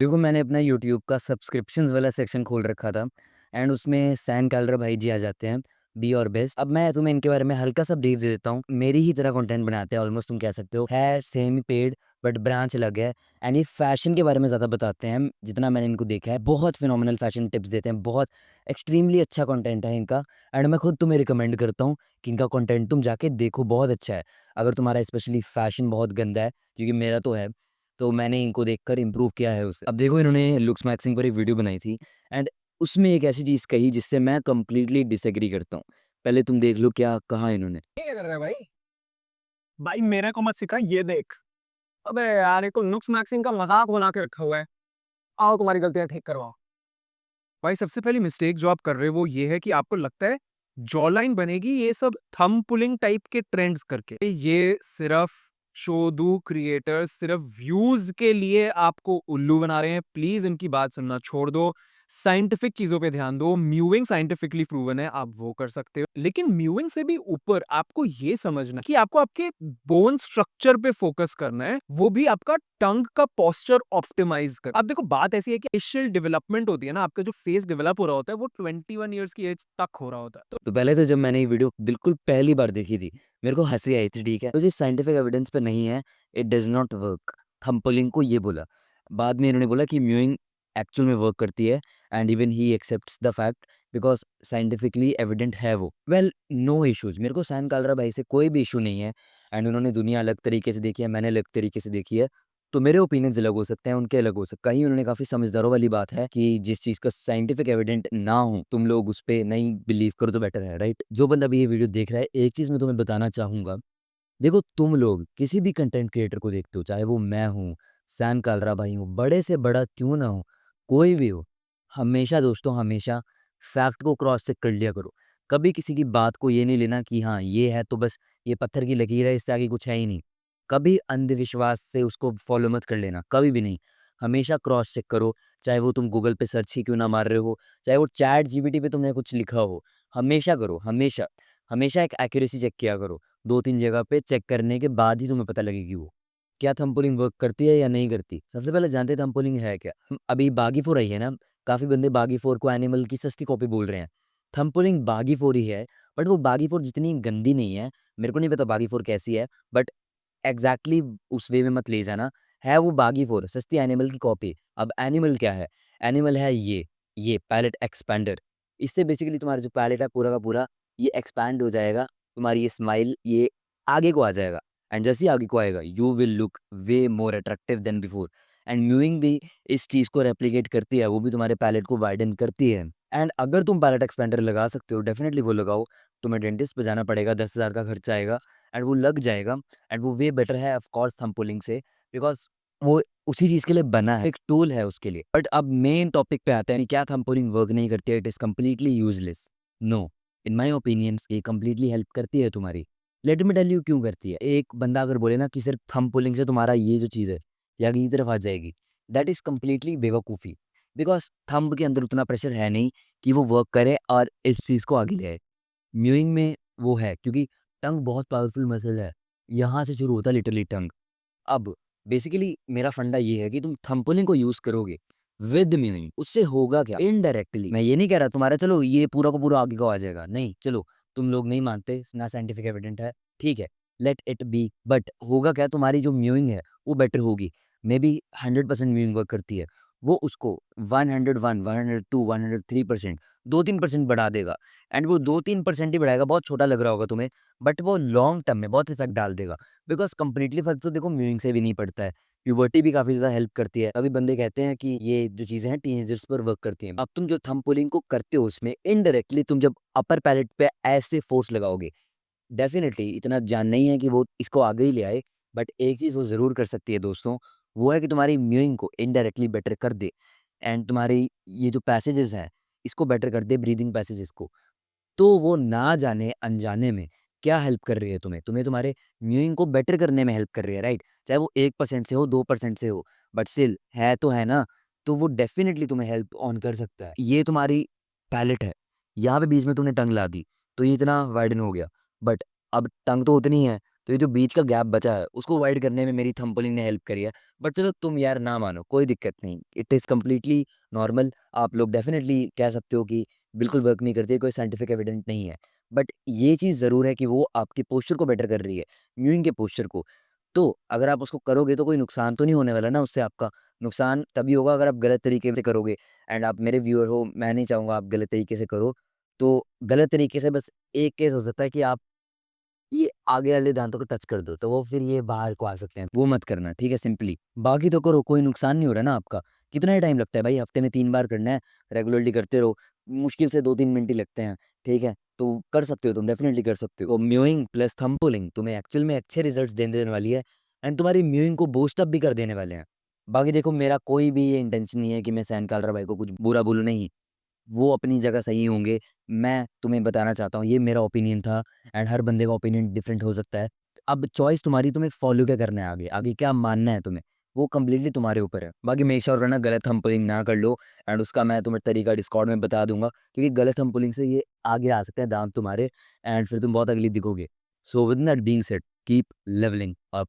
देखो मैंने अपना यूट्यूब का सब्सक्रिप्शंस वाला सेक्शन खोल रखा था एंड उसमें सैन कालरा भाई जी आ जाते हैं, बी और बेस्ट। अब मैं तुम्हें इनके बारे में हल्का सा ब्रीफ दे देता हूँ। मेरी ही तरह कंटेंट बनाते हैं ऑलमोस्ट, तुम कह सकते हो, है same he paid but branch अलग है। एंड ये फैशन के बारे में ज़्यादा बताते हैं, जितना मैंने इनको देखा है बहुत फिनोमिनल फैशन टिप्स देते हैं, बहुत एक्सट्रीमली अच्छा कंटेंट है इनका। एंड मैं खुद तुम्हें रिकमेंड करता हूँ कि इनका कंटेंट तुम जाके देखो, बहुत अच्छा है। अगर तुम्हारा स्पेशली फैशन बहुत गंदा है, क्योंकि मेरा तो है, तो मैंने इनको देखकर इम्प्रूव किया है उसे। अब देखो इन्होंने लुक्स मैक्सिंग पर एक वीडियो बनाई थी एंड उसमें एक ऐसी चीज़ कही जिससे मैं कंप्लीटली डिसएग्री करता हूँ। पहले तुम देख लो क्या कहा इन्होंने। ये क्या कर रहा है भाई? भाई मेरे को मत सिखा, ये देख। अबे यार, ये तो नुक्स मैक्सिंग का मजाक बना के रखा हुआ है। आओ तुम्हारी गलतियां ठीक करवाओ। भाई सबसे पहली मिस्टेक जो आप कर रहे हो वो ये है कि आपको लगता है जॉ लाइन बनेगी ये सब थंब पुलिंग टाइप के ट्रेंड्स करके। ये सिर्फ शोधु क्रिएटर्स सिर्फ व्यूज के लिए आपको उल्लू बना रहे हैं। प्लीज इनकी बात सुनना छोड़ दो, साइंटिफिक चीजों पे ध्यान दो। म्यूइंग साइंटिफिकली प्रूवन है, आप वो कर सकते हो, लेकिन म्यूइंग से भी ऊपर आपको ये समझना कि आपको आपके बोन स्ट्रक्चर पे फोकस करना है, वो भी आपका टंग का पोस्चर ऑप्टिमाइज कर। अब देखो बात ऐसी है कि फेशियल डेवलपमेंट होती है ना, आपका जो फेस डेवलप हो रहा होता है वो 21 ईयर्स की एज तक हो रहा होता है। तो पहले तो जब मैंने ये वीडियो बिल्कुल पहली बार देखी थी, मेरे को हंसी आई थी, ठीक है, तो ये साइंटिफिक एविडेंस पे नहीं है, it does not work. Thumb pulling को ये बोला, बाद में इन्होंने बोला कि म्यूइंग एक्चुअल में वर्क करती है and even he accepts the fact because scientifically evident है वो। वेल नो इश्यूज, मेरे को सैन कालरा भाई से कोई भी इशू नहीं है। एंड उन्होंने दुनिया अलग तरीके से देखी है, मैंने अलग तरीके से देखी है, तो मेरे ओपिनियंस अलग हो सकते हैं, उनके अलग हो सकते हैं। कहीं उन्होंने काफ़ी समझदारों वाली बात है कि जिस चीज़ का साइंटिफिक एविडेंट ना हो तुम लोग उस पे नहीं बिलीव करो तो बेटर है, राइट? जो बंदा भी ये वीडियो देख रहा है, एक चीज़ मैं तुम्हें बताना चाहूँगा। देखो तुम लोग किसी भी कंटेंट क्रिएटर को देखते हो, चाहे वो मैं हूँ, सैम कालरा भाई हूँ, बड़े से बड़ा क्यों ना हो, कोई भी हो, हमेशा दोस्तों हमेशा फैक्ट को क्रॉस चेक कर लिया करो। कभी किसी की बात को ये नहीं लेना कि हाँ ये है तो बस ये पत्थर की लकीर है, इससे आगे कुछ है ही नहीं। कभी अंधविश्वास से उसको फॉलो मत कर लेना, कभी भी नहीं। हमेशा क्रॉस चेक करो, चाहे वो तुम गूगल पे सर्च ही क्यों ना मार रहे हो, चाहे वो चैट जीपीटी पे तुमने कुछ लिखा हो, हमेशा करो, हमेशा। हमेशा एक एक्यूरेसी चेक किया करो, 2-3 जगह पे चेक करने के बाद ही तुम्हें पता लगेगी वो, क्या थंबपुलिंग वर्क करती है या नहीं करती। सबसे पहले जानते हैं थंबपुलिंग है क्या? अभी बागी 4 आई है ना, काफ़ी बंदे बागी 4 को एनिमल की सस्ती कॉपी बोल रहे हैं। थंबपुलिंग बागी 4 ही है, बट वो बागी 4 जितनी गंदी नहीं है। मेरे को नहीं पता बागी 4 कैसी है, बट एग्ज़ैक्टली उस वे में मत ले जाना, है वो बागी 4 सस्ती एनिमल की कॉपी। अब एनिमल क्या है? एनिमल है ये पैलेट एक्सपैंडर। इससे बेसिकली तुम्हारा जो पैलेट है पूरा का पूरा ये एक्सपैंड हो जाएगा, तुम्हारी ये स्माइल ये आगे को आ जाएगा एंड जैसे ही आगे को आएगा you will look way more attractive than before. And mewing भी इस चीज़ को रेप्लिकेट करती है, वो भी तुम्हारे पैलेट को वाइडन करती है। एंड अगर तुम पैलेट एक्सपेंडर लगा सकते हो डेफिनेटली वो लगाओ। तुम्हें डेंटिस्ट पे जाना पड़ेगा, 10,000 का खर्चा आएगा एंड वो लग जाएगा। एंड वो वे बेटर है ऑफ कोर्स थंब पुलिंग से, बिकॉज वो उसी चीज़ के लिए बना है, एक टूल है उसके लिए। बट अब मेन टॉपिक पे आते हैं, क्या थंब पुलिंग वर्क नहीं करती है, it is completely useless. No, in my opinions ये कम्प्लीटली हेल्प करती है तुम्हारी। लेट मी टेल यू क्यों करती है। एक बंदा अगर बोले ना कि सिर्फ थंब पुलिंग से तुम्हारा ये जो चीज़ है ये आगे की तरफ आ जाएगी, दैट इज़ कम्प्लीटली बेवकूफ़ी। बिकॉज थंब के अंदर उतना प्रेशर है नहीं कि वो वर्क करे और इस चीज़ को आगे ले आए। म्यूइंग में वो है, क्योंकि टंग बहुत पावरफुल मसल है, यहाँ से शुरू होता है लिटरली टंग। अब बेसिकली मेरा फंडा ये है कि तुम थंबपुलिंग को यूज़ करोगे विद मीनिंग, उससे होगा क्या? इनडायरेक्टली। मैं ये नहीं कह रहा तुम्हारा चलो ये पूरा का पूरा आगे को आ जाएगा, नहीं, चलो तुम लोग नहीं मानते, ना साइंटिफिक एविडेंट है, ठीक है, लेट इट बी। बट होगा क्या, तुम्हारी जो म्यूइंग है वो बेटर होगी। मे बी 100% म्यूइंग वर्क करती है, वो उसको 101, 102, 103%, 2-3% बढ़ा देगा। एंड वो 2-3% ही बढ़ाएगा, बहुत छोटा लग रहा होगा तुम्हें, बट वो लॉन्ग टर्म में बहुत इफेक्ट डाल देगा। बिकॉज़ कंप्लीटली फ़र्क तो देखो म्यूइंग से भी नहीं पड़ता है। प्यूबर्टी भी काफ़ी ज़्यादा हेल्प करती है। अभी बंदे कहते हैं कि ये जो चीज़ें हैं टीनेजर्स पर वर्क करती हैं। अब तुम जो थंब पुलिंग को करते हो उसमें इनडायरेक्टली तुम जब अपर पैलेट पे ऐसे फ़ोर्स लगाओगे, डेफ़िनिटली इतना जान नहीं है कि वो इसको आगे ही ले आए, बट एक चीज़ वो ज़रूर कर सकती है दोस्तों, वो है कि तुम्हारी म्यूइंग को इनडायरेक्टली बेटर कर दे एंड तुम्हारी ये जो पैसेजेज़ हैं, इसको बेटर कर दे, ब्रीथिंग पैसेजेज़ को। तो वो ना जाने अनजाने में क्या हेल्प कर रही है तुम्हें, तुम्हें तुम्हारे म्यूइंग को बेटर करने में हेल्प कर रही है, राइट? चाहे वो 1% से हो, 2% से हो, बट स्टिल है तो है ना? तो वो डेफ़िनिटली तुम्हें हेल्प ऑन कर सकता है। ये तुम्हारी पैलेट है, यहाँ पे बीच में तुमने टंग ला दी, तो ये इतना वाइडन हो गया, बट अब टंग तो उतनी है, तो ये जो बीच का गैप बचा है उसको वाइड करने में मेरी थंब पुलिंग ने हेल्प करी है। बट चलो तुम यार ना मानो, कोई दिक्कत नहीं, इट इज़ कम्प्लीटली नॉर्मल। आप लोग डेफिनेटली कह सकते हो कि बिल्कुल वर्क नहीं करती है, कोई साइंटिफिक एविडेंस नहीं है। बट ये चीज़ ज़रूर है कि वो आपके पोस्चर को बेटर कर रही है, म्यूइंग के पोस्चर को। तो अगर आप उसको करोगे तो कोई नुकसान तो नहीं होने वाला ना उससे आपका। नुकसान तभी होगा अगर आप गलत तरीके से करोगे। एंड आप मेरे व्यूअर हो, मैं नहीं चाहूँगा आप गलत तरीके से करो। तो गलत तरीके से बस एक केस हो सकता है कि आप ये आगे वाले दांतों को टच कर दो, तो वो फिर ये बाहर को आ सकते हैं, वो मत करना, ठीक है सिंपली। बाकी तो करो, कोई नुकसान नहीं हो रहा ना आपका। कितना ही टाइम लगता है भाई, हफ्ते में 3 बार करना है, रेगुलरली करते रहो, मुश्किल से 2-3 मिनट ही लगते हैं, ठीक है? तो कर सकते हो तुम, डेफिनिटली कर सकते हो। म्यूइंग प्लस थंब पुलिंग तुम्हें एक्चुअल में अच्छे रिजल्ट्स देने वाली है एंड तुम्हारी म्यूइंग को बूस्ट अप भी कर देने वाले हैं। बाकी देखो मेरा कोई भी ये इंटेंशन नहीं है कि मैं सैन कालरा भाई को कुछ बुरा बोलूँ, नहीं। वो अपनी जगह सही होंगे। मैं तुम्हें बताना चाहता हूँ, ये मेरा ओपिनियन था एंड हर बंदे का ओपिनियन डिफरेंट हो सकता है। अब चॉइस तुम्हारी, तुम्हें फॉलो क्या करना है आगे, आगे क्या मानना है तुम्हें, वो कंप्लीटली तुम्हारे ऊपर है। बाकी मेक श्योर करना गलत थंबनेलिंग ना कर लो एंड उसका मैं तुम्हें तरीका डिस्कॉर्ड में बता दूँगा, क्योंकि गलत थंबनेलिंग से ये आगे आ सकते हैं दांत तुम्हारे एंड फिर तुम बहुत अगली दिखोगे। So with that being said, keep levelling up.